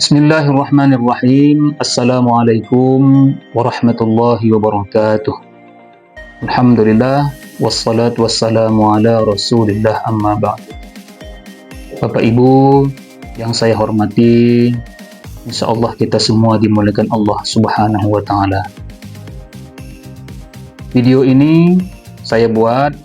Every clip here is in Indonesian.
Bismillahirrahmanirrahim. Assalamualaikum warahmatullahi wabarakatuh. Alhamdulillah, wassalatu wassalamu ala rasulillah, amma ba'd. Bapak Ibu yang saya hormati, insyaallah kita semua dimuliakan Allah Subhanahu wa Ta'ala. Video ini saya buat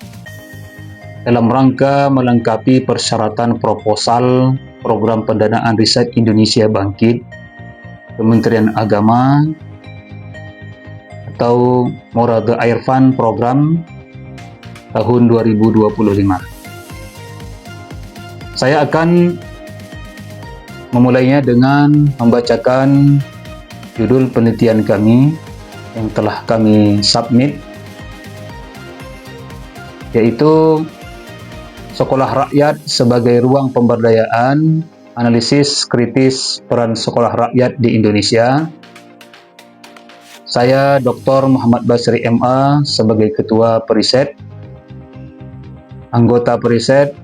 dalam rangka melengkapi persyaratan proposal Program Pendanaan Riset Indonesia Bangkit Kementerian Agama atau Morada Air Fund Program tahun 2025. Saya akan memulainya dengan membacakan judul penelitian kami yang telah kami submit, yaitu Sekolah Rakyat sebagai Ruang Pemberdayaan, Analisis Kritis Peran Sekolah Rakyat di Indonesia. Saya Dr. Muhammad Basri MA sebagai Ketua Periset. Anggota Periset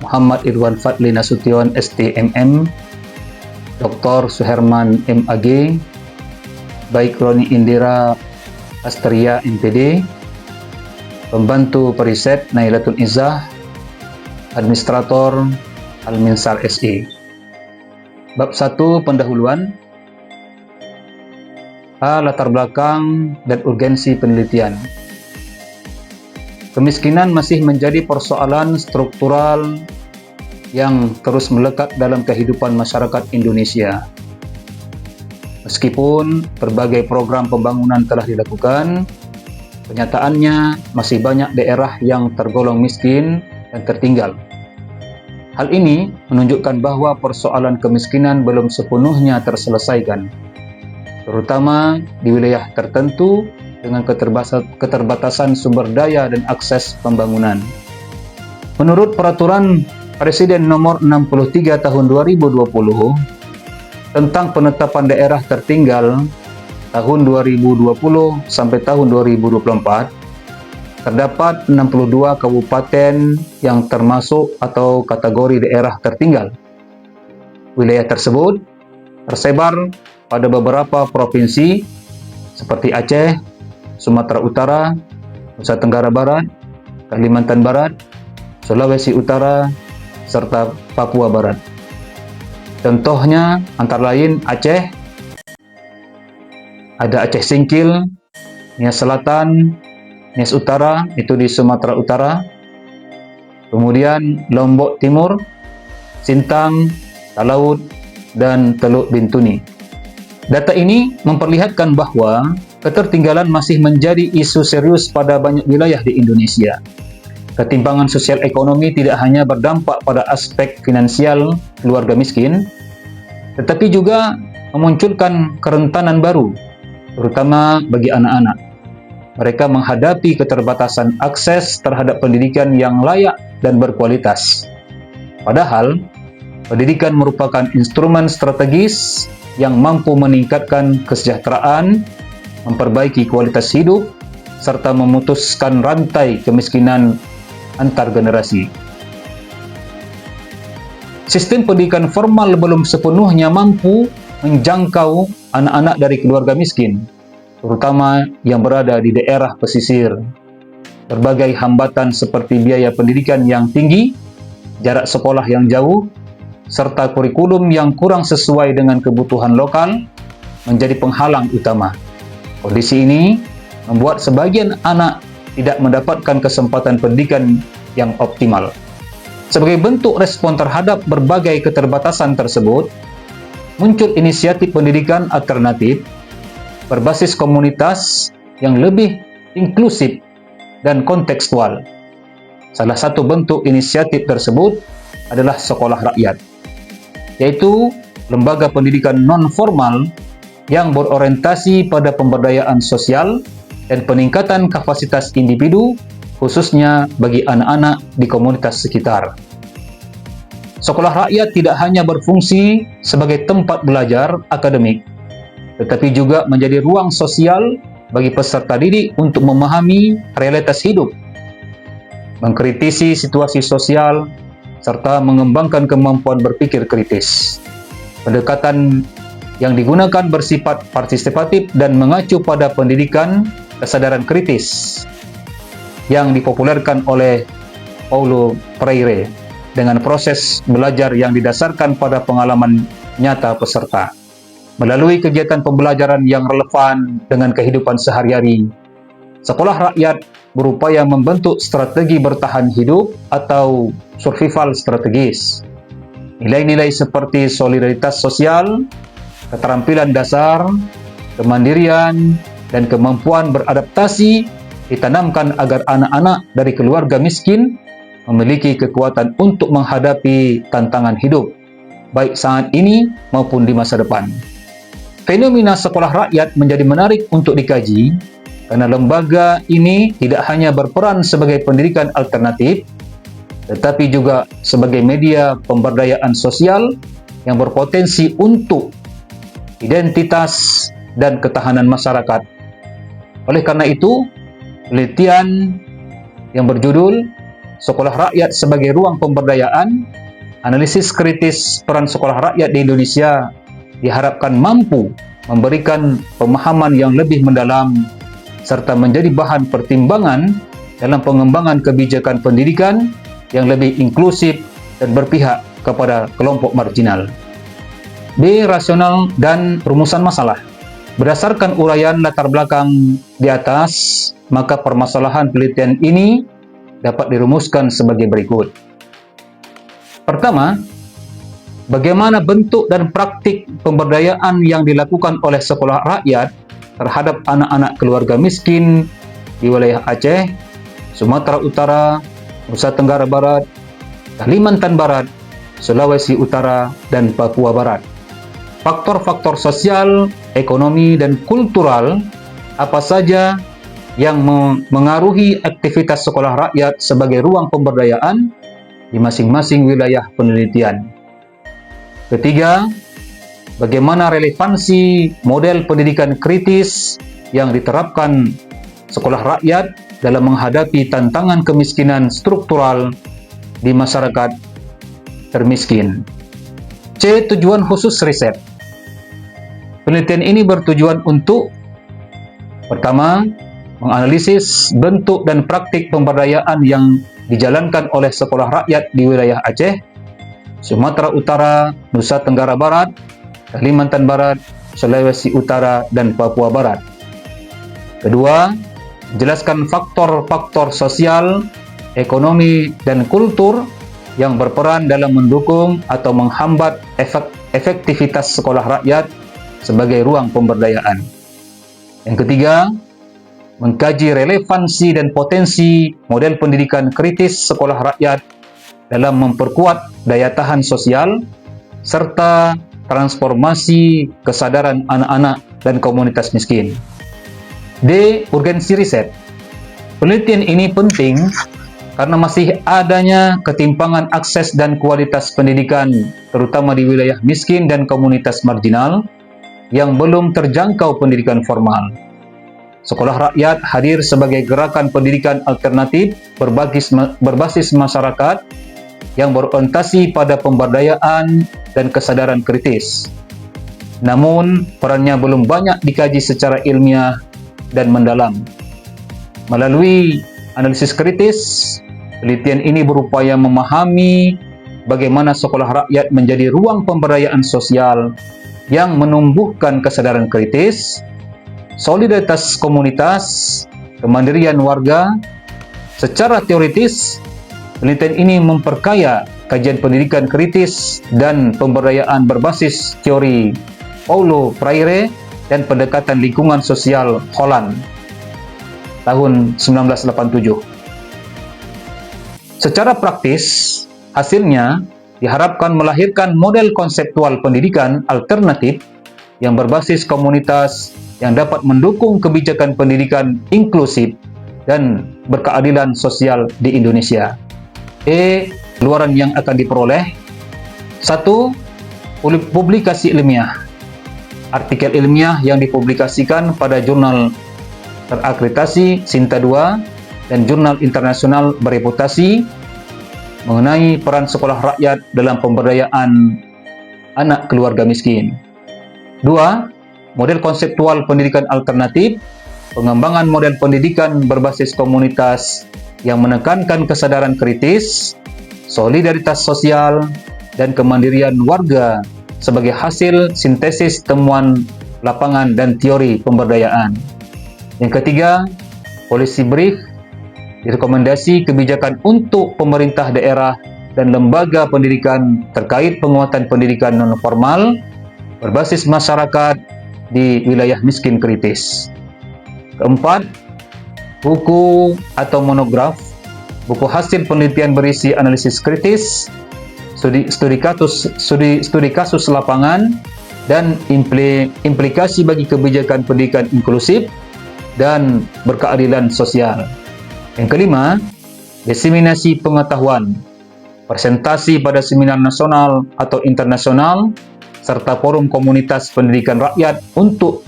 Muhammad Irwan Fadli Nasution STMM, Dr. Suherman MAG, Baik Roni Indira Astria MPD, Pembantu Periset Nailatul Izzah, Administrator Al-Minsar SE. Bab 1, pendahuluan. A. Latar belakang dan urgensi penelitian. Kemiskinan masih menjadi persoalan struktural yang terus melekat dalam kehidupan masyarakat Indonesia. Meskipun berbagai program pembangunan telah dilakukan, kenyataannya masih banyak daerah yang tergolong miskin dan tertinggal. Hal ini menunjukkan bahwa persoalan kemiskinan belum sepenuhnya terselesaikan, terutama di wilayah tertentu dengan keterbatasan sumber daya dan akses pembangunan. Menurut Peraturan Presiden Nomor 63 Tahun 2020 tentang penetapan daerah tertinggal tahun 2020 sampai tahun 2024, terdapat 62 kabupaten yang termasuk atau kategori daerah tertinggal. Wilayah tersebut tersebar pada beberapa provinsi seperti Aceh, Sumatera Utara, Nusa Tenggara Barat, Kalimantan Barat, Sulawesi Utara, serta Papua Barat. Contohnya antara lain Aceh, ada Aceh Singkil, Nias Selatan, Nias Utara, itu di Sumatera Utara, kemudian Lombok Timur, Sintang, Talaut, dan Teluk Bintuni. Data ini memperlihatkan bahwa ketertinggalan masih menjadi isu serius pada banyak wilayah di Indonesia. Ketimpangan sosial ekonomi tidak hanya berdampak pada aspek finansial keluarga miskin, tetapi juga memunculkan kerentanan baru, terutama bagi anak-anak. Mereka menghadapi keterbatasan akses terhadap pendidikan yang layak dan berkualitas. Padahal, pendidikan merupakan instrumen strategis yang mampu meningkatkan kesejahteraan, memperbaiki kualitas hidup, serta memutuskan rantai kemiskinan antar generasi. Sistem pendidikan formal belum sepenuhnya mampu menjangkau anak-anak dari keluarga miskin, terutama yang berada di daerah pesisir. Berbagai hambatan seperti biaya pendidikan yang tinggi, jarak sekolah yang jauh, serta kurikulum yang kurang sesuai dengan kebutuhan lokal menjadi penghalang utama. Kondisi ini membuat sebagian anak tidak mendapatkan kesempatan pendidikan yang optimal. Sebagai bentuk respon terhadap berbagai keterbatasan tersebut, muncul inisiatif pendidikan alternatif berbasis komunitas yang lebih inklusif dan kontekstual. Salah satu bentuk inisiatif tersebut adalah Sekolah Rakyat, yaitu lembaga pendidikan non-formal yang berorientasi pada pemberdayaan sosial dan peningkatan kapasitas individu, khususnya bagi anak-anak di komunitas sekitar. Sekolah Rakyat tidak hanya berfungsi sebagai tempat belajar akademik, tetapi juga menjadi ruang sosial bagi peserta didik untuk memahami realitas hidup, mengkritisi situasi sosial, serta mengembangkan kemampuan berpikir kritis. Pendekatan yang digunakan bersifat partisipatif dan mengacu pada pendidikan kesadaran kritis yang dipopulerkan oleh Paulo Freire dengan proses belajar yang didasarkan pada pengalaman nyata peserta. Melalui kegiatan pembelajaran yang relevan dengan kehidupan sehari-hari, sekolah rakyat berupaya membentuk strategi bertahan hidup atau survival strategis. Nilai-nilai seperti solidaritas sosial, keterampilan dasar, kemandirian, dan kemampuan beradaptasi ditanamkan agar anak-anak dari keluarga miskin memiliki kekuatan untuk menghadapi tantangan hidup, baik saat ini maupun di masa depan. Fenomena sekolah rakyat menjadi menarik untuk dikaji karena lembaga ini tidak hanya berperan sebagai pendidikan alternatif, tetapi juga sebagai media pemberdayaan sosial yang berpotensi untuk identitas dan ketahanan masyarakat. Oleh karena itu, penelitian yang berjudul Sekolah Rakyat sebagai Ruang Pemberdayaan, Analisis Kritis Peran Sekolah Rakyat di Indonesia diharapkan mampu memberikan pemahaman yang lebih mendalam serta menjadi bahan pertimbangan dalam pengembangan kebijakan pendidikan yang lebih inklusif dan berpihak kepada kelompok marginal. B. Rasional dan rumusan masalah. Berdasarkan uraian latar belakang di atas, maka permasalahan penelitian ini dapat dirumuskan sebagai berikut. Pertama, bagaimana bentuk dan praktik pemberdayaan yang dilakukan oleh sekolah rakyat terhadap anak-anak keluarga miskin di wilayah Aceh, Sumatera Utara, Nusa Tenggara Barat, Kalimantan Barat, Sulawesi Utara, dan Papua Barat. Faktor-faktor sosial, ekonomi, dan kultural apa saja yang mengaruhi aktivitas sekolah rakyat sebagai ruang pemberdayaan di masing-masing wilayah penelitian. Ketiga, bagaimana relevansi model pendidikan kritis yang diterapkan sekolah rakyat dalam menghadapi tantangan kemiskinan struktural di masyarakat termiskin. C. Tujuan khusus riset. Penelitian ini bertujuan untuk pertama, menganalisis bentuk dan praktik pemberdayaan yang dijalankan oleh sekolah rakyat di wilayah Aceh, Sumatera Utara, Nusa Tenggara Barat, Kalimantan Barat, Sulawesi Utara, dan Papua Barat. Kedua, jelaskan faktor-faktor sosial, ekonomi, dan kultur yang berperan dalam mendukung atau menghambat efektivitas sekolah rakyat sebagai ruang pemberdayaan. Yang ketiga, mengkaji relevansi dan potensi model pendidikan kritis sekolah rakyat dalam memperkuat daya tahan sosial serta transformasi kesadaran anak-anak dan komunitas miskin. D. Urgensi riset. Penelitian ini penting karena masih adanya ketimpangan akses dan kualitas pendidikan, terutama di wilayah miskin dan komunitas marginal yang belum terjangkau pendidikan formal. Sekolah rakyat hadir sebagai gerakan pendidikan alternatif berbasis masyarakat yang berorientasi pada pemberdayaan dan kesadaran kritis. Namun, perannya belum banyak dikaji secara ilmiah dan mendalam. Melalui analisis kritis, penelitian ini berupaya memahami bagaimana sekolah rakyat menjadi ruang pemberdayaan sosial yang menumbuhkan kesadaran kritis, solidaritas komunitas, kemandirian warga. Secara teoritis, penelitian ini memperkaya kajian pendidikan kritis dan pemberdayaan berbasis teori Paulo Freire dan pendekatan lingkungan sosial Holland tahun 1987. Secara praktis, hasilnya diharapkan melahirkan model konseptual pendidikan alternatif yang berbasis komunitas yang dapat mendukung kebijakan pendidikan inklusif dan berkeadilan sosial di Indonesia. Keluaran yang akan diperoleh: 1. Publikasi ilmiah. Artikel ilmiah yang dipublikasikan pada jurnal terakreditasi Sinta II dan jurnal internasional bereputasi mengenai peran sekolah rakyat dalam pemberdayaan anak keluarga miskin. 2. Model konseptual pendidikan alternatif, pengembangan model pendidikan berbasis komunitas yang menekankan kesadaran kritis, solidaritas sosial, dan kemandirian warga sebagai hasil sintesis temuan lapangan dan teori pemberdayaan. Yang ketiga, policy brief, rekomendasi kebijakan untuk pemerintah daerah dan lembaga pendidikan terkait penguatan pendidikan non-formal berbasis masyarakat di wilayah miskin kritis. Keempat, buku atau monograf, buku hasil penelitian berisi analisis kritis, studi kasus lapangan, dan implikasi bagi kebijakan pendidikan inklusif dan berkeadilan sosial. Yang kelima, diseminasi pengetahuan, presentasi pada seminar nasional atau internasional, serta forum komunitas pendidikan rakyat untuk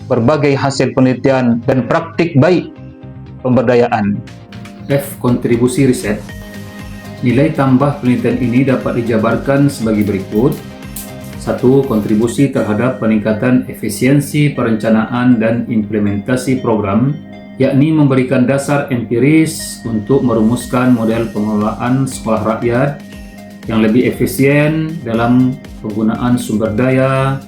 berbagai hasil penelitian dan praktik baik pemberdayaan. F. Kontribusi riset. Nilai tambah penelitian ini dapat dijabarkan sebagai berikut. 1. Kontribusi terhadap peningkatan efisiensi perencanaan dan implementasi program, yakni memberikan dasar empiris untuk merumuskan model pengelolaan sekolah rakyat yang lebih efisien dalam penggunaan sumber daya,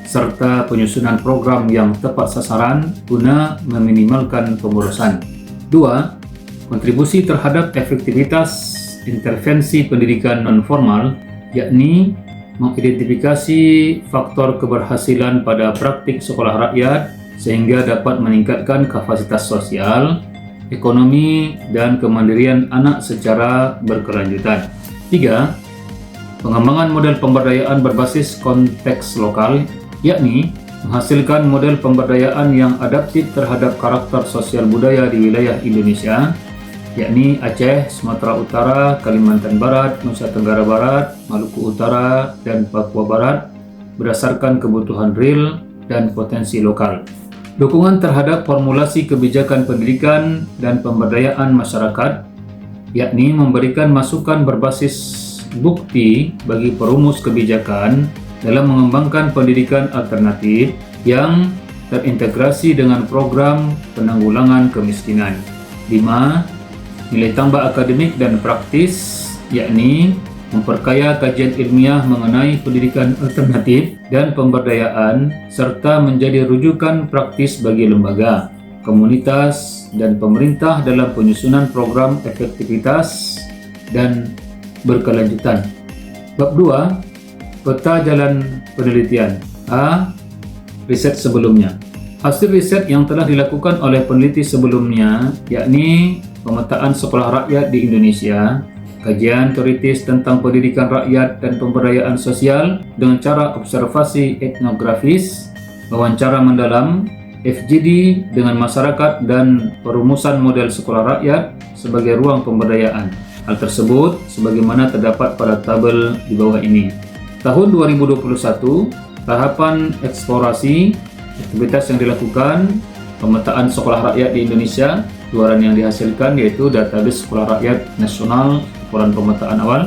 serta penyusunan program yang tepat sasaran guna meminimalkan pemborosan. 2. Kontribusi terhadap efektivitas intervensi pendidikan non-formal, yakni mengidentifikasi faktor keberhasilan pada praktik sekolah rakyat sehingga dapat meningkatkan kapasitas sosial, ekonomi, dan kemandirian anak secara berkelanjutan. 3. Pengembangan model pemberdayaan berbasis konteks lokal, yakni menghasilkan model pemberdayaan yang adaptif terhadap karakter sosial budaya di wilayah Indonesia, yakni Aceh, Sumatera Utara, Kalimantan Barat, Nusa Tenggara Barat, Maluku Utara, dan Papua Barat berdasarkan kebutuhan real dan potensi lokal. Dukungan terhadap formulasi kebijakan pendidikan dan pemberdayaan masyarakat, yakni memberikan masukan berbasis bukti bagi perumus kebijakan dalam mengembangkan pendidikan alternatif yang terintegrasi dengan program penanggulangan kemiskinan. 5. Nilai tambah akademik dan praktis, yakni memperkaya kajian ilmiah mengenai pendidikan alternatif dan pemberdayaan, serta menjadi rujukan praktis bagi lembaga, komunitas, dan pemerintah dalam penyusunan program efektivitas dan berkelanjutan. Bab 2. Peta jalan penelitian. A. Riset sebelumnya. Hasil riset yang telah dilakukan oleh peneliti sebelumnya, yakni pemetaan sekolah rakyat di Indonesia, kajian teoritis tentang pendidikan rakyat dan pemberdayaan sosial dengan cara observasi etnografis, wawancara mendalam, FGD dengan masyarakat, dan perumusan model sekolah rakyat sebagai ruang pemberdayaan. Hal tersebut sebagaimana terdapat pada tabel di bawah ini. Tahun 2021, tahapan eksplorasi, aktivitas yang dilakukan, pemetaan sekolah rakyat di Indonesia, luaran yang dihasilkan yaitu database sekolah rakyat nasional, laporan pemetaan awal,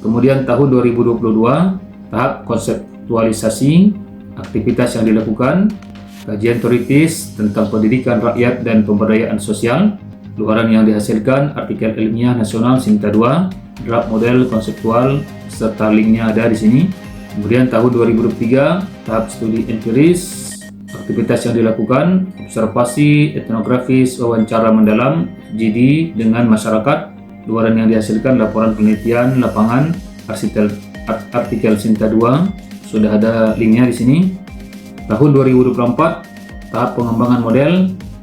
kemudian tahun 2022, tahap konseptualisasi, aktivitas yang dilakukan, kajian teoritis tentang pendidikan rakyat dan pemberdayaan sosial, luaran yang dihasilkan, artikel ilmiah nasional Sinta 2, draft model konseptual, serta linknya ada di sini. Kemudian tahun 2023, tahap studi empiris, aktivitas yang dilakukan, observasi etnografis, wawancara mendalam, FGD dengan masyarakat, luaran yang dihasilkan, laporan penelitian lapangan, artikel Sinta 2, sudah ada linknya di sini. Tahun 2024, tahap pengembangan model,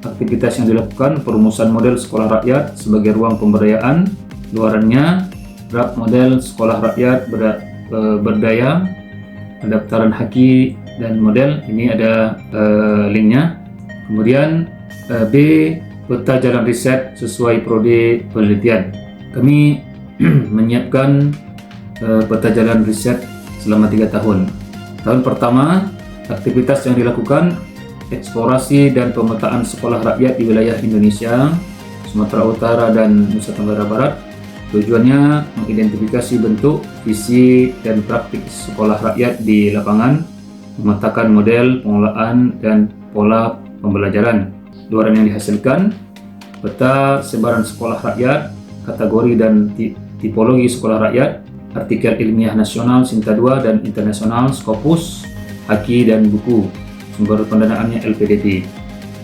aktivitas yang dilakukan, perumusan model sekolah rakyat sebagai ruang pemberdayaan, luarannya, draft model sekolah rakyat berdaya, pendaftaran haki dan model, ini ada linknya. Kemudian B, peta jalan riset sesuai prodi penelitian. Kami menyiapkan peta jalan riset selama 3 tahun. Tahun pertama, aktivitas yang dilakukan, eksplorasi dan pemetaan sekolah rakyat di wilayah Indonesia, Sumatera Utara dan Nusa Tenggara Barat. Tujuannya mengidentifikasi bentuk, visi, dan praktik sekolah rakyat di lapangan, memetakan model pengelolaan dan pola pembelajaran. Luaran yang dihasilkan: peta sebaran sekolah rakyat, kategori dan tipologi sekolah rakyat, artikel ilmiah nasional Sinta 2 dan internasional Scopus, haki dan buku. Sumber pendanaannya LPDP.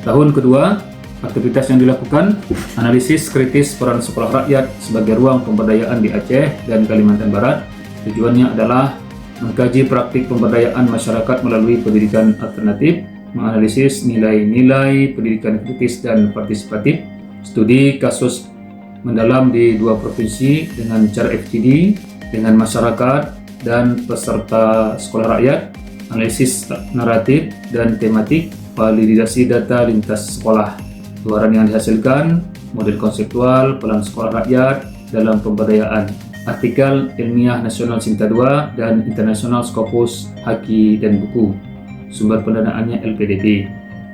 Tahun kedua, aktivitas yang dilakukan: analisis kritis peran sekolah rakyat sebagai ruang pemberdayaan di Aceh dan Kalimantan Barat. Tujuannya adalah mengkaji praktik pemberdayaan masyarakat melalui pendidikan alternatif, menganalisis nilai-nilai pendidikan kritis dan partisipatif, studi kasus mendalam di 2 provinsi dengan cara FGD dengan masyarakat dan peserta sekolah rakyat, analisis naratif dan tematik, validasi data lintas sekolah. Luaran yang dihasilkan: model konseptual peran sekolah rakyat dalam pemberdayaan, artikel ilmiah nasional Sinta 2 dan internasional Scopus, haki dan buku. Sumber pendanaannya LPDP.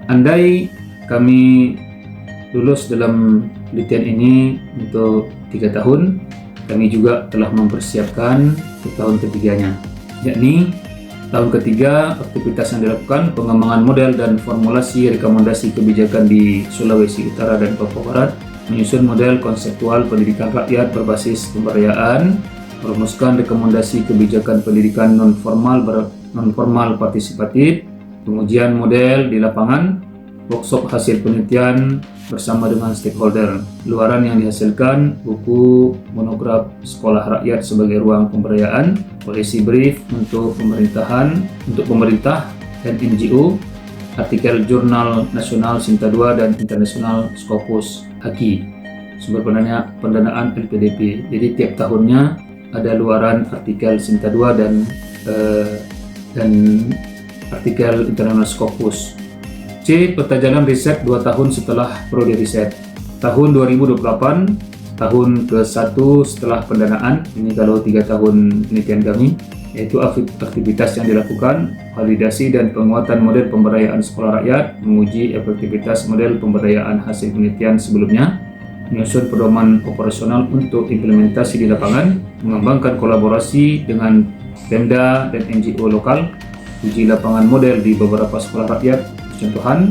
Andai kami lulus dalam penelitian ini untuk 3 tahun, kami juga telah mempersiapkan ke tahun ketiganya, yakni tahun ketiga. Aktivitas yang dilakukan: pengembangan model dan formulasi rekomendasi kebijakan di Sulawesi Utara dan Papua Barat, menyusun model konseptual pendidikan rakyat berbasis pemberdayaan, merumuskan rekomendasi kebijakan pendidikan non-formal partisipatif, pengujian model di lapangan, workshop hasil penelitian bersama dengan stakeholder. Luaran yang dihasilkan: buku monograf Sekolah Rakyat sebagai Ruang Pemberdayaan, polisi brief untuk pemerintah dan NGO, artikel jurnal nasional Sinta 2 dan internasional Scopus, haki. Sumber pendanaan LPDP. Jadi tiap tahunnya ada luaran artikel Sinta 2 dan artikel internasional Scopus. C. Peta jalan riset 2 tahun setelah prodi riset. Tahun 2028, tahun ke-1 setelah pendanaan, ini kalau 3 tahun penelitian kami, yaitu aktivitas yang dilakukan: validasi dan penguatan model pemberdayaan sekolah rakyat, menguji efektivitas model pemberdayaan hasil penelitian sebelumnya, menyusun pedoman operasional untuk implementasi di lapangan, mengembangkan kolaborasi dengan Pemda dan NGO lokal, uji lapangan model di beberapa sekolah rakyat, contohan,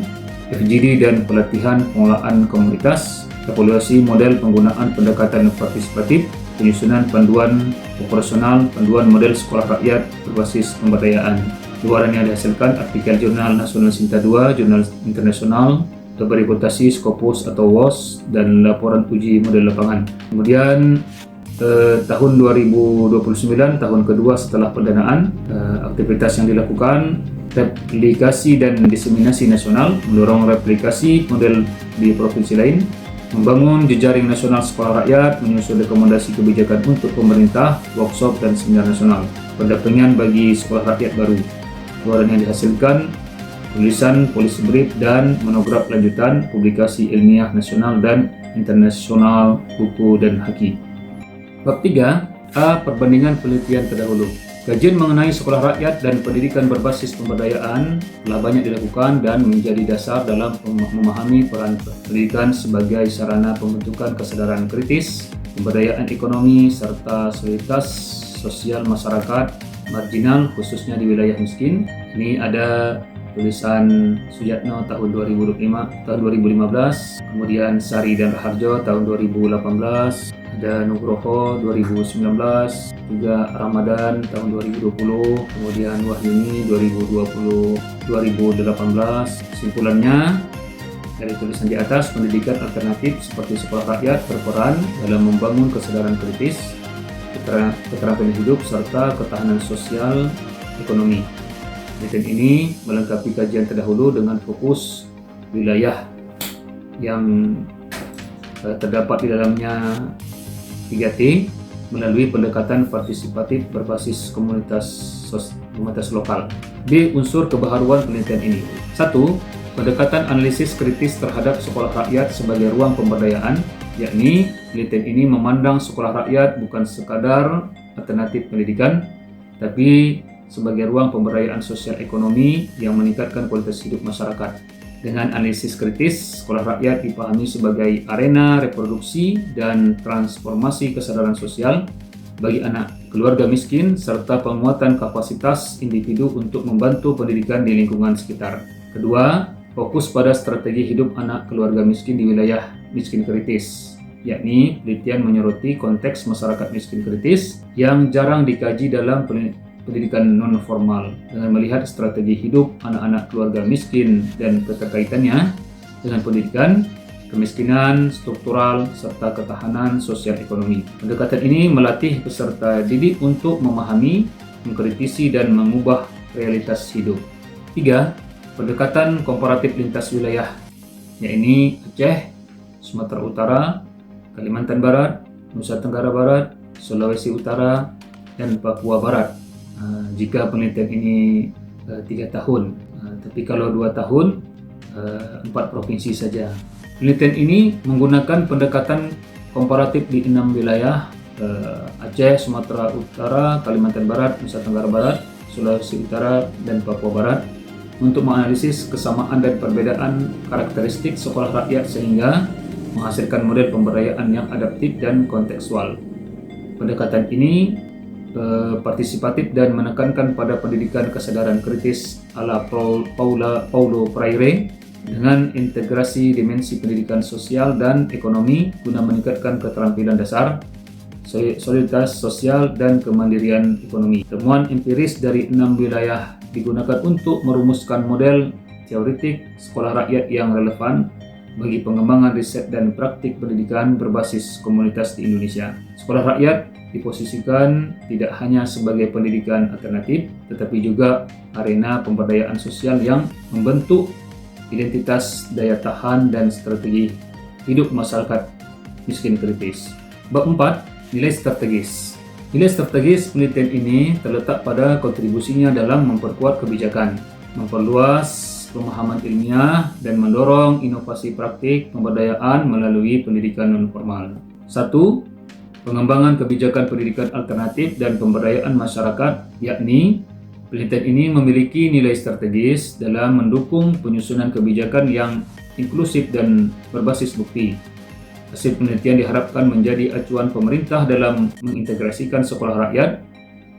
FGD dan pelatihan pengelolaan komunitas, evaluasi model penggunaan pendekatan partisipatif, penyusunan panduan operasional, panduan model sekolah rakyat berbasis pemberdayaan. Luaran yang dihasilkan: artikel jurnal nasional Sinta 2, jurnal internasional, reputasi Scopus atau WOS, dan laporan uji model lapangan. Kemudian tahun 2029, tahun kedua setelah pendanaan, aktivitas yang dilakukan: replikasi dan diseminasi nasional, mendorong replikasi model di provinsi lain, membangun jejaring nasional sekolah rakyat, menyusun rekomendasi kebijakan untuk pemerintah, workshop dan seminar nasional, pendampingan bagi sekolah rakyat baru. Luaran yang dihasilkan: tulisan polisi brief dan monograf lanjutan, publikasi ilmiah nasional dan internasional, buku dan haki. Bab 3. A. Perbandingan penelitian terdahulu. Kajian mengenai sekolah rakyat dan pendidikan berbasis pemberdayaan telah banyak dilakukan dan menjadi dasar dalam memahami peran pendidikan sebagai sarana pembentukan kesadaran kritis, pemberdayaan ekonomi, serta soliditas sosial masyarakat marginal, khususnya di wilayah miskin. Ini ada tulisan Sujatno tahun 2015, kemudian Sari dan Raharjo tahun 2018, ada Nugroho 2019, juga Ramadan tahun 2020, kemudian Wahyuni 2018. Kesimpulannya dari tulisan di atas, pendidikan alternatif seperti sekolah rakyat berperan dalam membangun kesadaran kritis, keterampilan hidup, serta ketahanan sosial ekonomi. Penelitian ini melengkapi kajian terdahulu dengan fokus wilayah yang terdapat di dalamnya 3T melalui pendekatan partisipatif berbasis komunitas lokal. B. Unsur kebaharuan penelitian ini. 1. Pendekatan analisis kritis terhadap sekolah rakyat sebagai ruang pemberdayaan, yakni penelitian ini memandang sekolah rakyat bukan sekadar alternatif pendidikan, tapi sebagai ruang pemberdayaan sosial ekonomi yang meningkatkan kualitas hidup masyarakat. Dengan analisis kritis, sekolah rakyat dipahami sebagai arena reproduksi dan transformasi kesadaran sosial bagi anak keluarga miskin serta penguatan kapasitas individu untuk membantu pendidikan di lingkungan sekitar. Kedua, fokus pada strategi hidup anak keluarga miskin di wilayah miskin kritis, yakni penelitian menyoroti konteks masyarakat miskin kritis yang jarang dikaji dalam pendidikan non-formal dengan melihat strategi hidup anak-anak keluarga miskin dan keterkaitannya dengan pendidikan, kemiskinan struktural, serta ketahanan sosial ekonomi. Pendekatan ini melatih peserta didik untuk memahami, mengkritisi, dan mengubah realitas hidup. 3. Pendekatan komparatif lintas wilayah, yakni Aceh, Sumatera Utara, Kalimantan Barat, Nusa Tenggara Barat, Sulawesi Utara, dan Papua Barat. Jika penelitian ini 3 tahun, tapi kalau 2 tahun 4 provinsi saja. Penelitian ini menggunakan pendekatan komparatif di 6 wilayah, Aceh, Sumatera Utara, Kalimantan Barat, Nusa Tenggara Barat, Sulawesi Utara, dan Papua Barat untuk menganalisis kesamaan dan perbedaan karakteristik sekolah rakyat sehingga menghasilkan model pemberdayaan yang adaptif dan kontekstual. Pendekatan ini partisipatif dan menekankan pada pendidikan kesadaran kritis ala Paulo Freire dengan integrasi dimensi pendidikan sosial dan ekonomi guna meningkatkan keterampilan dasar, soliditas sosial, dan kemandirian ekonomi. Temuan empiris dari 6 wilayah digunakan untuk merumuskan model teoretik sekolah rakyat yang relevan bagi pengembangan riset dan praktik pendidikan berbasis komunitas di Indonesia. Sekolah rakyat diposisikan tidak hanya sebagai pendidikan alternatif, tetapi juga arena pemberdayaan sosial yang membentuk identitas, daya tahan, dan strategi hidup masyarakat miskin kritis. Bab 4. Nilai strategis. Nilai strategis penelitian ini terletak pada kontribusinya dalam memperkuat kebijakan, memperluas pemahaman ilmiah, dan mendorong inovasi praktik pemberdayaan melalui pendidikan non-formal. 1. Pengembangan kebijakan pendidikan alternatif dan pemberdayaan masyarakat, yakni penelitian ini memiliki nilai strategis dalam mendukung penyusunan kebijakan yang inklusif dan berbasis bukti. Hasil penelitian diharapkan menjadi acuan pemerintah dalam mengintegrasikan sekolah rakyat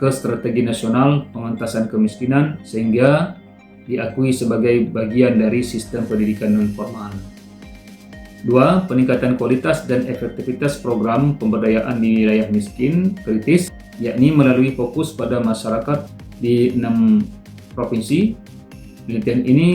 ke strategi nasional pengentasan kemiskinan sehingga diakui sebagai bagian dari sistem pendidikan non-formal. 2. Peningkatan kualitas dan efektivitas program pemberdayaan di wilayah miskin kritis, yakni melalui fokus pada masyarakat di 6 provinsi. Penelitian ini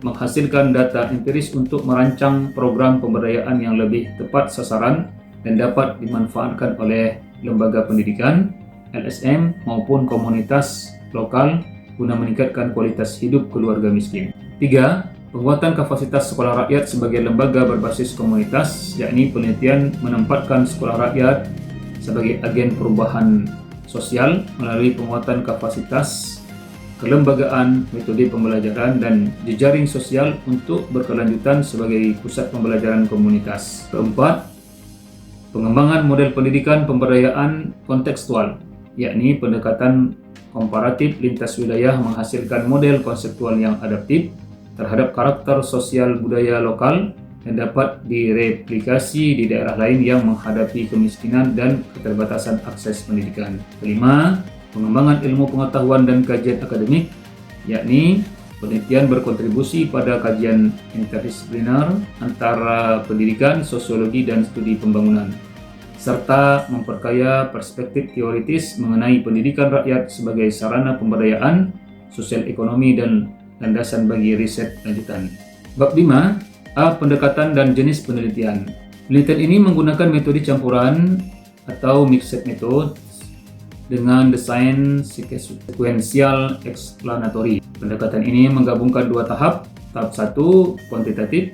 menghasilkan data empiris untuk merancang program pemberdayaan yang lebih tepat sasaran dan dapat dimanfaatkan oleh lembaga pendidikan, LSM, maupun komunitas lokal guna meningkatkan kualitas hidup keluarga miskin. 3. Penguatan kapasitas sekolah rakyat sebagai lembaga berbasis komunitas, yakni penelitian menempatkan sekolah rakyat sebagai agen perubahan sosial melalui penguatan kapasitas, kelembagaan, metode pembelajaran, dan jejaring sosial untuk berkelanjutan sebagai pusat pembelajaran komunitas. Keempat, pengembangan model pendidikan pemberdayaan kontekstual, yakni pendekatan komparatif lintas wilayah menghasilkan model konseptual yang adaptif terhadap karakter sosial budaya lokal yang dapat direplikasi di daerah lain yang menghadapi kemiskinan dan keterbatasan akses pendidikan. Kelima, pengembangan ilmu pengetahuan dan kajian akademik, yakni penelitian berkontribusi pada kajian interdisipliner antara pendidikan, sosiologi, dan studi pembangunan, serta memperkaya perspektif teoritis mengenai pendidikan rakyat sebagai sarana pemberdayaan sosial ekonomi dan landasan bagi riset lanjutan. Bab 5. Pendekatan dan jenis penelitian. Penelitian ini menggunakan metode campuran atau mixed method dengan desain sekuensial explanatory. Pendekatan ini menggabungkan 2 tahap. Tahap 1 kuantitatif,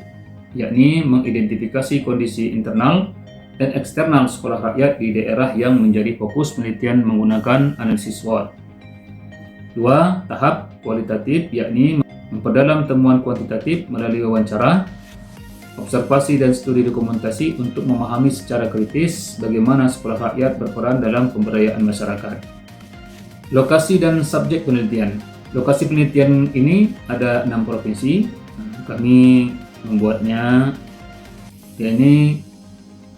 yakni mengidentifikasi kondisi internal dan eksternal sekolah rakyat di daerah yang menjadi fokus penelitian menggunakan analisis SWOT. 2. Tahap kualitatif, yakni memperdalam temuan kuantitatif melalui wawancara, observasi, dan studi dokumentasi untuk memahami secara kritis bagaimana sekolah rakyat berperan dalam pemberdayaan masyarakat. Lokasi dan subjek penelitian. Lokasi penelitian ini ada 6 provinsi, kami membuatnya. Ini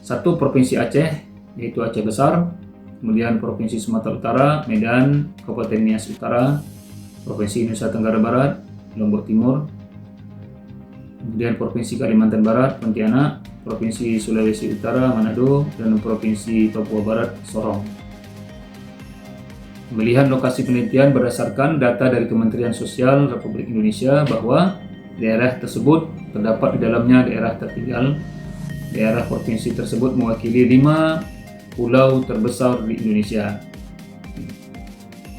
satu Provinsi Aceh, yaitu Aceh Besar, kemudian Provinsi Sumatera Utara, Medan, Kabupaten Nias Utara, Provinsi Nusa Tenggara Barat, Lombok Timur, kemudian Provinsi Kalimantan Barat, Pontianak, Provinsi Sulawesi Utara, Manado, dan Provinsi Papua Barat, Sorong. Pemilihan lokasi penelitian berdasarkan data dari Kementerian Sosial Republik Indonesia bahwa daerah tersebut terdapat di dalamnya daerah tertinggal. Daerah provinsi tersebut mewakili 5 pulau terbesar di Indonesia,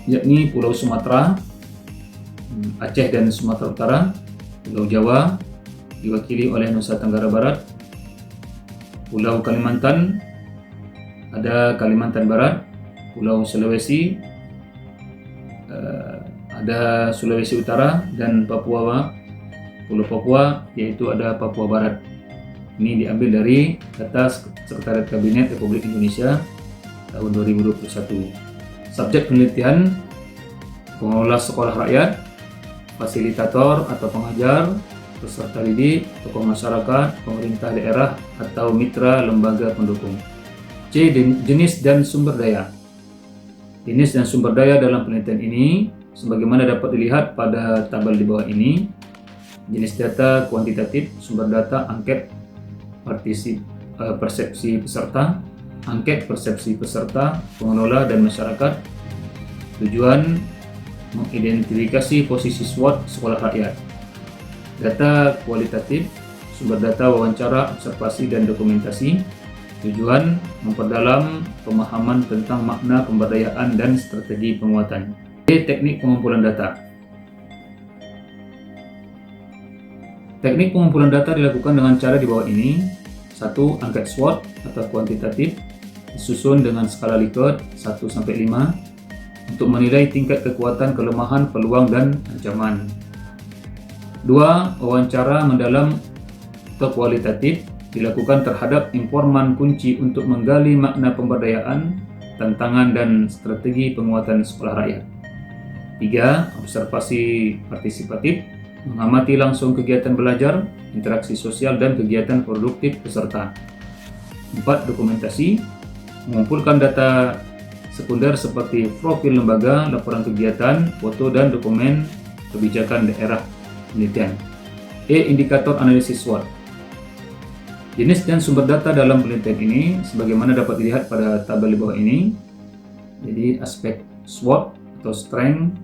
yakni Pulau Sumatera, Aceh dan Sumatera Utara, Pulau Jawa diwakili oleh Nusa Tenggara Barat, Pulau Kalimantan, ada Kalimantan Barat, Pulau Sulawesi, ada Sulawesi Utara, dan Papua, Pulau Papua, yaitu ada Papua Barat. Ini diambil dari data Sekretariat Kabinet Republik Indonesia tahun 2021. Subjek penelitian: pengelola sekolah rakyat, fasilitator atau pengajar, peserta didik, tokoh masyarakat, pemerintah daerah atau mitra lembaga pendukung. C. Jenis dan sumber daya. Jenis dan sumber daya dalam penelitian ini sebagaimana dapat dilihat pada tabel di bawah ini. Jenis data kuantitatif, sumber data angket persepsi peserta, angket persepsi peserta, pengelola dan masyarakat. Tujuan: mengidentifikasi posisi SWOT sekolah rakyat. Data kualitatif, sumber data wawancara, observasi, dan dokumentasi. Tujuan: memperdalam pemahaman tentang makna pemberdayaan dan strategi penguatan. Teknik pengumpulan data. Teknik pengumpulan data dilakukan dengan cara di bawah ini. 1. Angket SWOT atau kuantitatif disusun dengan skala Likert 1-5 untuk menilai tingkat kekuatan, kelemahan, peluang, dan ancaman. 2. Wawancara mendalam atau kualitatif dilakukan terhadap informan kunci untuk menggali makna pemberdayaan, tantangan, dan strategi penguatan sekolah rakyat. 3. Observasi partisipatif mengamati langsung kegiatan belajar, interaksi sosial, dan kegiatan produktif peserta. 4. Dokumentasi mengumpulkan data sekunder seperti profil lembaga, laporan kegiatan, foto, dan dokumen kebijakan daerah penelitian. Indikator analisis SWOT. Jenis dan sumber data dalam penelitian ini sebagaimana dapat dilihat pada tabel di bawah ini. Jadi aspek SWOT atau strength,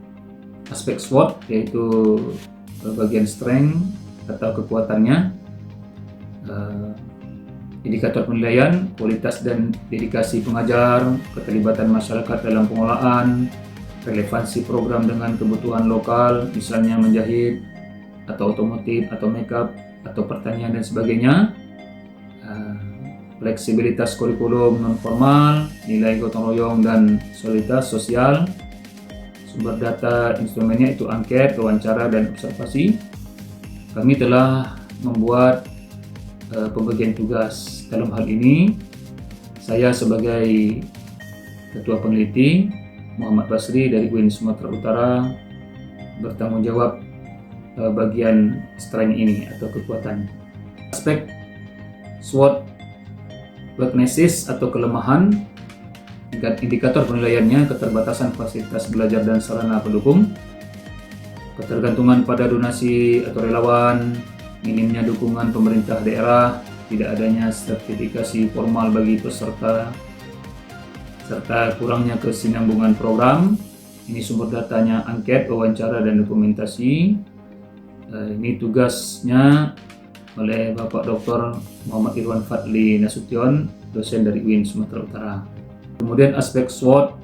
aspek SWOT yaitu bagian strength atau kekuatannya, indikator penilaian, kualitas dan dedikasi pengajar, keterlibatan masyarakat dalam pengolahan, relevansi program dengan kebutuhan lokal, misalnya menjahit atau otomotif atau makeup atau pertanian dan sebagainya, fleksibilitas kurikulum non formal, nilai gotong royong dan soliditas sosial. Sumber data instrumennya itu angket, wawancara, dan observasi. Kami telah membuat pembagian tugas. Dalam hal ini, saya sebagai Ketua Peneliti, Muhammad Basri dari UIN Sumatera Utara, bertanggung jawab bagian strength ini atau kekuatan. Aspek SWOT weaknesses atau kelemahan, indikator penilaiannya keterbatasan fasilitas belajar dan sarana pendukung, ketergantungan pada donasi atau relawan, minimnya dukungan pemerintah daerah, tidak adanya sertifikasi formal bagi peserta, serta kurangnya kesinambungan program. Ini sumber datanya angket, wawancara, dan dokumentasi. Ini tugasnya oleh Bapak Dr. Muhammad Irwan Fadli Nasution, dosen dari UIN Sumatera Utara. Kemudian aspek SWOT,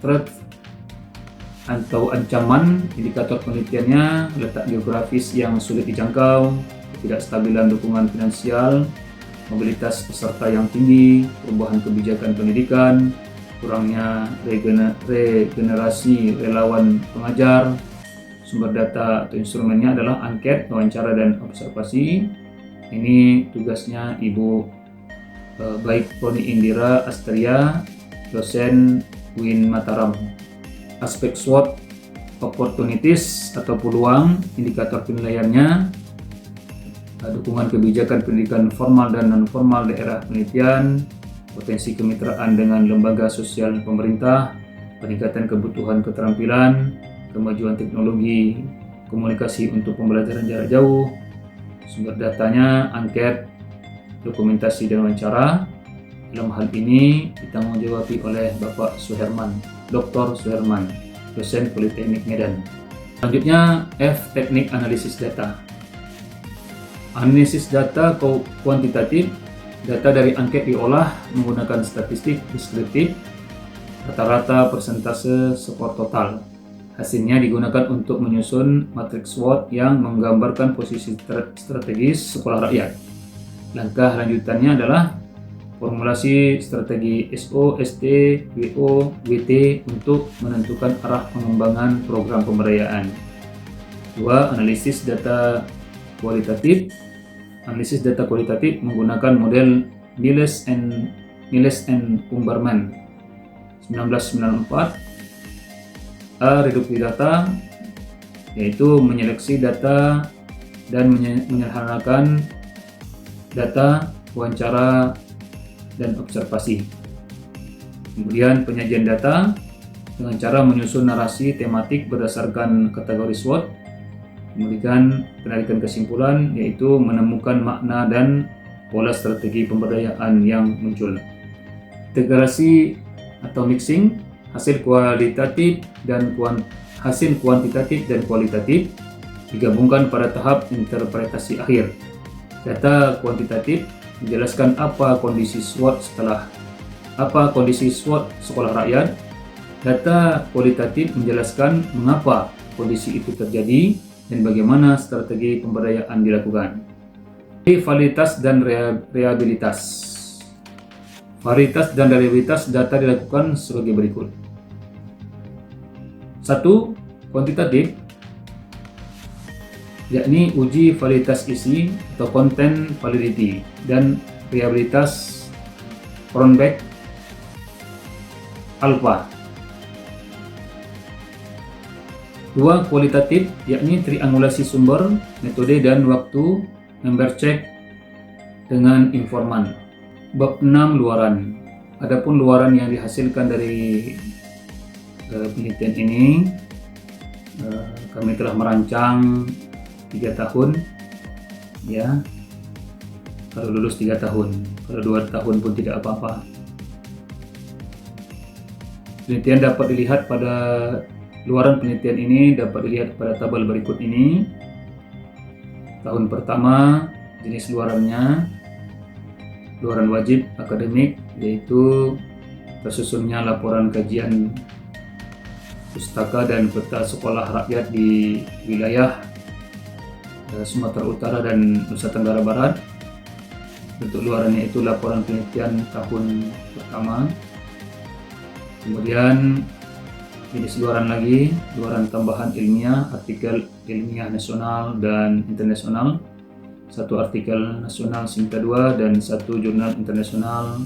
threat atau ancaman, indikator penelitiannya letak geografis yang sulit dijangkau, ketidakstabilan dukungan finansial, mobilitas peserta yang tinggi, perubahan kebijakan pendidikan, kurangnya regenerasi relawan pengajar. Sumber data atau instrumennya adalah angket, wawancara, dan observasi. Ini tugasnya Ibu Baik Poni Indira Astria, dosen UIN Mataram. Aspek SWOT opportunities atau peluang, indikator penilaiannya dukungan kebijakan pendidikan formal dan non-formal daerah penelitian, potensi kemitraan dengan lembaga sosial pemerintah, peningkatan kebutuhan keterampilan, kemajuan teknologi komunikasi untuk pembelajaran jarak jauh, sumber datanya, angket, dokumentasi dan wawancara. Dalam hal ini ditanggung-jawabi oleh Bapak Suherman, Dr. Suherman, dosen Politeknik Medan. Selanjutnya F. Teknik analisis data. Analisis data kuantitatif, data dari angket diolah menggunakan statistik deskriptif, rata-rata, persentase, skor total. Hasilnya digunakan untuk menyusun matriks SWOT yang menggambarkan posisi strategis sekolah rakyat. Langkah lanjutannya adalah formulasi strategi SO, ST, WO, WT untuk menentukan arah pengembangan program pemberdayaan. 2. Analisis data kualitatif. Analisis data kualitatif menggunakan model Niles and Umberman 1994. A. Reduktif data, yaitu menyeleksi data dan menyederhanakan data, wawancara, dan observasi. Kemudian penyajian data dengan cara menyusun narasi tematik berdasarkan kategori SWOT. Kemudian penarikan kesimpulan, yaitu menemukan makna dan pola strategi pemberdayaan yang muncul. Integrasi atau mixing, hasil kuantitatif dan kualitatif digabungkan pada tahap interpretasi akhir. Data kuantitatif menjelaskan apa kondisi SWOT sekolah rakyat. Data kualitatif menjelaskan mengapa kondisi itu terjadi dan bagaimana strategi pemberdayaan dilakukan. Validitas dan reliabilitas. Validitas dan reliabilitas data dilakukan sebagai berikut. 1. Kuantitatif, yakni uji validitas isi atau content validity, dan reliabilitas Cronbach alpha. 2. Kualitatif, yakni triangulasi sumber, metode dan waktu, member check dengan informan. Bab 6. Luaran. Adapun luaran yang dihasilkan dari penelitian ini, kami telah merancang 3 tahun, ya. Kalau lulus 3 tahun, kalau 2 tahun pun tidak apa-apa. Penelitian dapat dilihat pada luaran penelitian ini dapat dilihat pada tabel berikut ini. Tahun pertama, jenis luarannya, luaran wajib akademik, yaitu tersusunnya laporan kajian pustaka dan peta sekolah rakyat di wilayah Sumatera Utara dan Nusa Tenggara Barat. Bentuk luarannya itu laporan penelitian tahun pertama. Kemudian jenis luaran lagi, luaran tambahan ilmiah, artikel ilmiah nasional dan internasional, 1 artikel nasional Sinta 2 dan 1 jurnal internasional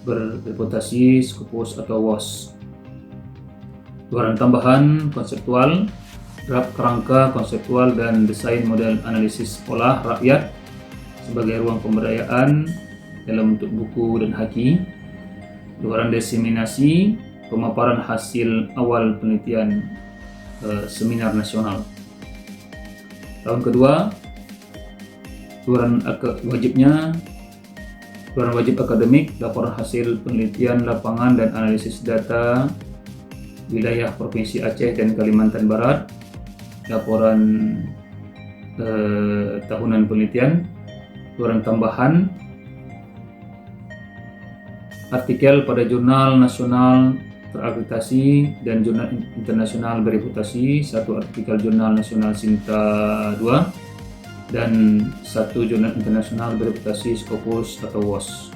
berreputasi Scopus atau WOS. Luaran tambahan konseptual, draft kerangka konseptual dan desain model analisis sekolah rakyat sebagai ruang pemberdayaan dalam bentuk buku dan haki. Luaran diseminasi, pemaparan hasil awal penelitian seminar nasional. Tahun kedua, luaran wajib akademik, laporan hasil penelitian lapangan dan analisis data wilayah Provinsi Aceh dan Kalimantan Barat, laporan tahunan penelitian. Luaran tambahan, artikel pada jurnal nasional terakreditasi dan jurnal internasional bereputasi, 1 artikel jurnal nasional Sinta 2 dan 1 jurnal internasional bereputasi Scopus atau WOS.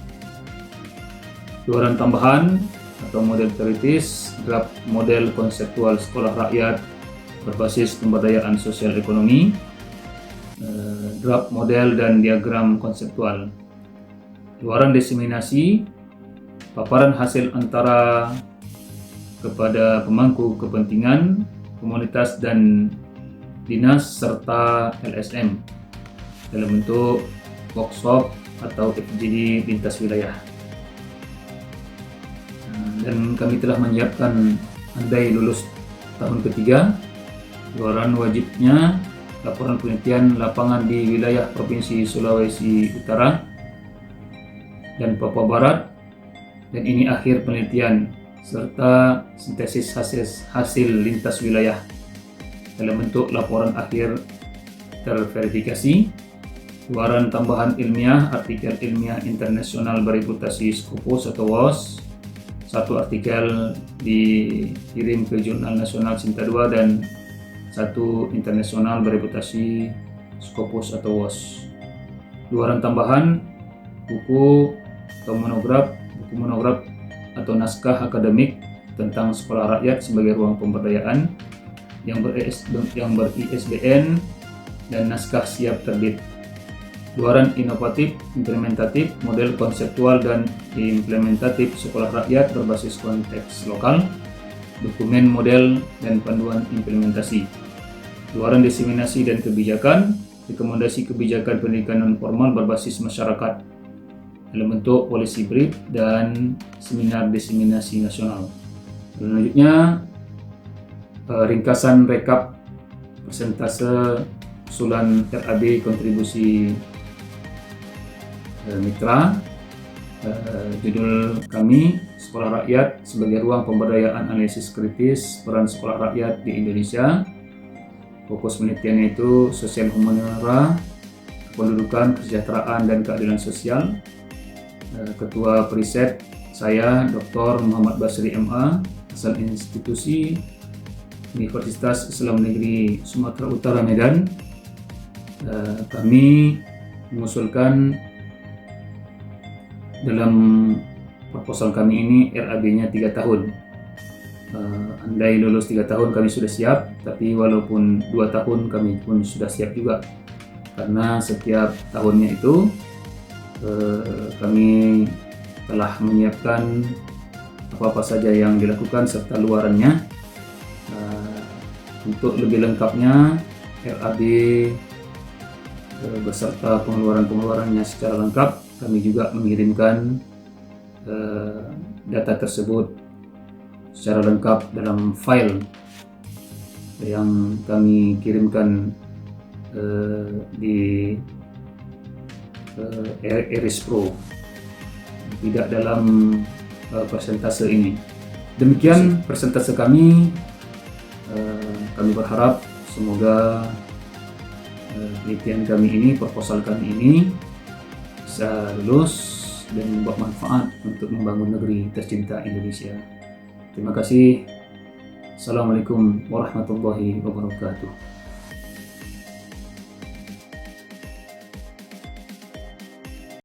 Luaran tambahan atau model teoritis, draft model konseptual sekolah rakyat berbasis pemberdayaan sosial ekonomi, draft model dan diagram konseptual. Luaran diseminasi, paparan hasil antara kepada pemangku kepentingan, komunitas dan dinas serta LSM. dalam bentuk workshop atau FGD lintas wilayah. Dan kami telah menyiapkan andai lulus tahun ketiga, luaran wajibnya laporan penelitian lapangan di wilayah Provinsi Sulawesi Utara dan Papua Barat, dan ini akhir penelitian serta sintesis hasil lintas wilayah dalam bentuk laporan akhir terverifikasi, luaran tambahan ilmiah, artikel ilmiah internasional bereputasi Scopus atau WOS, satu artikel dikirim ke Jurnal Nasional Sinta II dan satu internasional bereputasi Scopus atau WOS. Luaran tambahan buku monograf atau naskah akademik tentang sekolah rakyat sebagai ruang pemberdayaan yang ber-ISBN dan naskah siap terbit. Luaran inovatif, implementatif, model konseptual dan implementatif sekolah rakyat berbasis konteks lokal, dokumen model dan panduan implementasi. Luaran diseminasi dan kebijakan, rekomendasi kebijakan pendidikan non formal berbasis masyarakat dalam bentuk policy brief dan seminar diseminasi nasional. Selanjutnya, ringkasan rekap persentase usulan RAB kontribusi mitra. Judul kami, Sekolah Rakyat sebagai Ruang Pemberdayaan Analisis Kritis Peran Sekolah Rakyat di Indonesia. Fokus penelitiannya itu sosial humaniora, kependudukan, kesejahteraan, dan keadilan sosial. Ketua Periset saya Dr. Muhammad Basri MA, asal institusi Universitas Islam Negeri Sumatera Utara Medan. Kami mengusulkan dalam proposal kami ini RAB-nya 3 tahun. Andai lulus 3 tahun kami sudah siap, tapi walaupun 2 tahun kami pun sudah siap juga, karena setiap tahunnya itu kami telah menyiapkan apa-apa saja yang dilakukan serta luarannya. Untuk lebih lengkapnya RAB beserta pengeluarannya secara lengkap, kami juga mengirimkan data tersebut secara lengkap dalam file yang kami kirimkan di Iris Pro, tidak dalam persentase ini. Demikian persentase kami. Kami berharap semoga penelitian kami ini, proposal kami ini bisa lulus dan membawa manfaat untuk membangun negeri tercinta Indonesia. Terima kasih. Assalamualaikum warahmatullahi wabarakatuh.